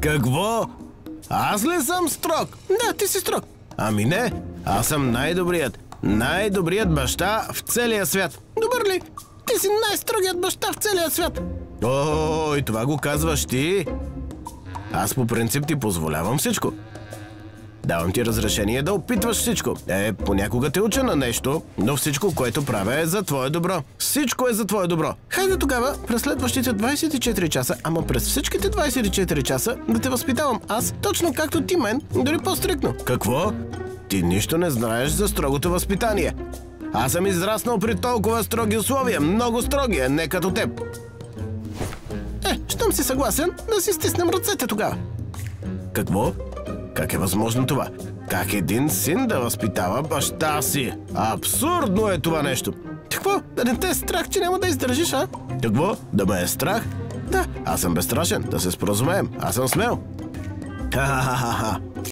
Какво? Аз ли съм строг? Да, ти си строг. Ами не, аз съм най-добрият баща в целия свят. Добър ли? Ти си най-строгият баща в целия свят. Ой, това го казваш ти? Аз по принцип ти позволявам всичко. Давам ти разрешение да опитваш всичко. Понякога те уча на нещо, но всичко, което правя, е за твое добро. Всичко е за твое добро. Хайде тогава, през следващите 24 часа, ама през всичките 24 часа, да те възпитавам аз, точно както ти мен, дори по-стрикно. Какво? Ти нищо не знаеш за строгото възпитание. Аз съм израснал при толкова строги условия, много строги, а не като теб. Щом си съгласен, да си стиснем ръцете тогава. Какво? Как е възможно това? Как един син да възпитава баща си? Абсурдно е това нещо. Какво? Да не те е страх, че няма да издържиш, а? Какво? Да ме е страх? Да. Аз съм безстрашен, да се споразумеем. Аз съм смел. Ха-ха-ха-ха.